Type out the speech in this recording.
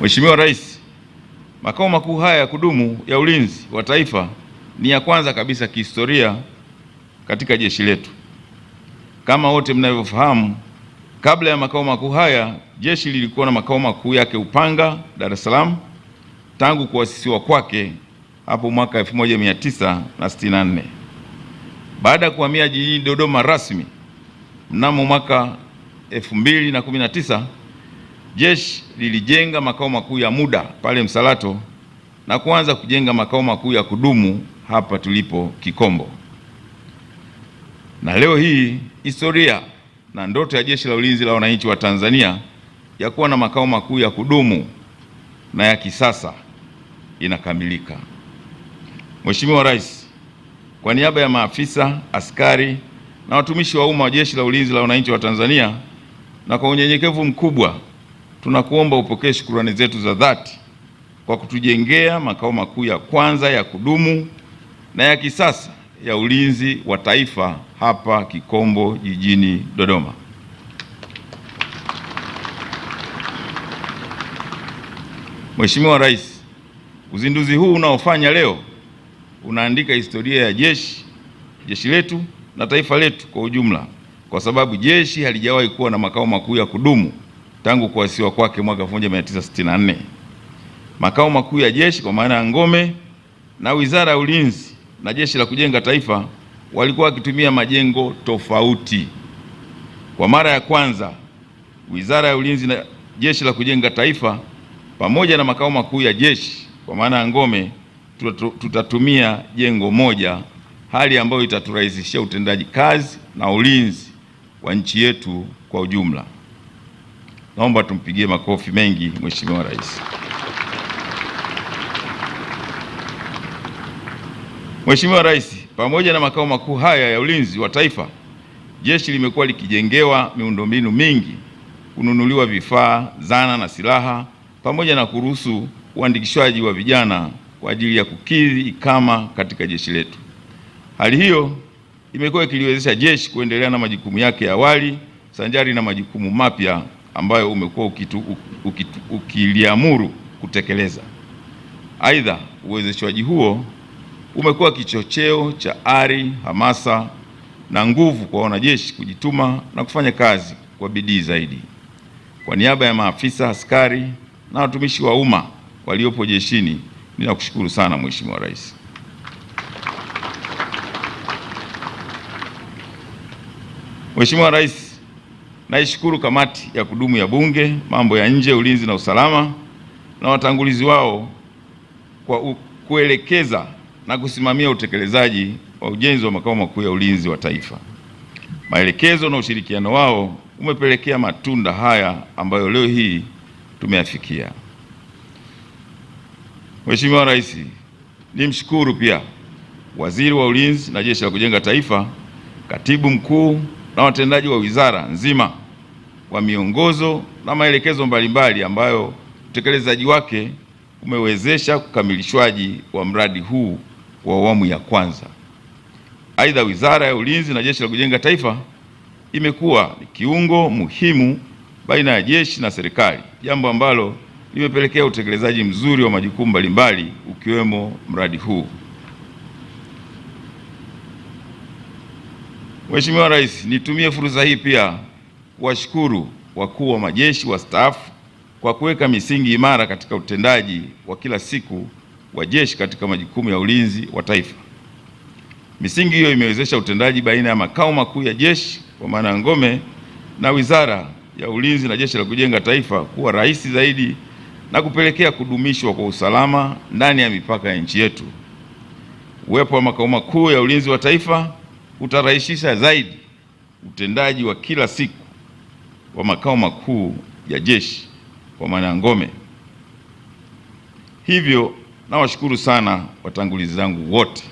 Mheshimiwa Rais, makao makuu haya ya kudumu ya ulinzi wa taifa ni ya kwanza kabisa kihistoria katika jeshi letu. Kama wote mnavyofahamu, kabla ya makao makuu haya jeshi lilikuwa na makao makuu yake Upanga, Dar es Salaam tangu kuasisiwa kwake hapo mwaka 1964. Baada ya kuhamia jijini Dodoma rasmi mnamo mwaka 2019, jeshi lilijenga makao makuu ya muda pale Msalato na kuanza kujenga makao makuu ya kudumu hapa tulipo Kikombo. Na leo hii historia na ndoto ya Jeshi la Ulinzi la Wananchi wa Tanzania ya kuwa na makao makuu ya kudumu na ya kisasa inakamilika. Mheshimiwa Rais, kwa niaba ya maafisa, askari na watumishi wa umma wa Jeshi la Ulinzi la Wananchi wa Tanzania, na kwa unyenyekevu mkubwa tunakuomba upokee shukrani zetu za dhati kwa kutujengea makao makuu ya kwanza ya kudumu na ya kisasa ya ulinzi wa taifa hapa Kikombo jijini Dodoma. Mheshimiwa Rais, uzinduzi huu unaofanya leo unaandika historia ya jeshi letu na taifa letu kwa ujumla, kwa sababu jeshi halijawahi kuwa na makao makuu ya kudumu tangu kuasisiwa kwake mwaka 1964. Makao makuu ya jeshi kwa maana ya ngome na Wizara ya Ulinzi na Jeshi la Kujenga Taifa walikuwa wakitumia majengo tofauti. Kwa mara ya kwanza, Wizara ya Ulinzi na Jeshi la Kujenga Taifa pamoja na makao makuu ya jeshi kwa maana ya ngome tutatumia jengo moja, hali ambayo itaturahisishia utendaji kazi na ulinzi wa nchi yetu kwa ujumla. Naomba tumpigie makofi mengi Mheshimiwa Rais. Mheshimiwa Rais, pamoja na makao makuu haya ya ulinzi wa taifa, jeshi limekuwa likijengewa miundombinu mingi, kununuliwa vifaa, zana na silaha, pamoja na kuruhusu uandikishwaji wa vijana kwa ajili ya kukidhi kama katika jeshi letu. Hali hiyo imekuwa ikiliwezesha jeshi kuendelea na majukumu yake ya awali sanjari na majukumu mapya ambayo umekuwa ukiliamuru kutekeleza. Aidha, uwezeshwaji huo umekuwa kichocheo cha ari, hamasa na nguvu kwa wanajeshi kujituma na kufanya kazi kwa bidii zaidi. Kwa niaba ya maafisa, askari na watumishi wa umma waliopo jeshini, ninakushukuru sana Mheshimiwa Rais. Mheshimiwa Rais, naishukuru kamati ya kudumu ya Bunge, mambo ya nje, ulinzi na usalama na watangulizi wao kwa kuelekeza na kusimamia utekelezaji wa ujenzi wa makao makuu ya ulinzi wa taifa. Maelekezo na ushirikiano wao umepelekea matunda haya ambayo leo hii tumeyafikia. Mheshimiwa Rais, nimshukuru pia Waziri wa Ulinzi na Jeshi la Kujenga Taifa, Katibu Mkuu na watendaji wa wizara nzima wa miongozo na maelekezo mbalimbali ambayo utekelezaji wake umewezesha kukamilishwaji wa mradi huu wa awamu ya kwanza. Aidha, Wizara ya Ulinzi na Jeshi la Kujenga Taifa imekuwa ni kiungo muhimu baina ya jeshi na serikali, jambo ambalo limepelekea utekelezaji mzuri wa majukumu mbalimbali ukiwemo mradi huu. Mheshimiwa Rais, nitumie fursa hii pia kuwashukuru wakuu wa majeshi wastaafu kwa kuweka misingi imara katika utendaji wa kila siku wa jeshi katika majukumu ya ulinzi wa taifa. Misingi hiyo imewezesha utendaji baina ya makao makuu ya jeshi kwa maana ya ngome na Wizara ya Ulinzi na Jeshi la Kujenga Taifa kuwa rahisi zaidi na kupelekea kudumishwa kwa usalama ndani ya mipaka ya nchi yetu. Uwepo wa makao makuu ya ulinzi wa taifa utarahisisha zaidi utendaji wa kila siku wa makao makuu ya jeshi kwa maana ya ngome. Hivyo nawashukuru sana watangulizi zangu wote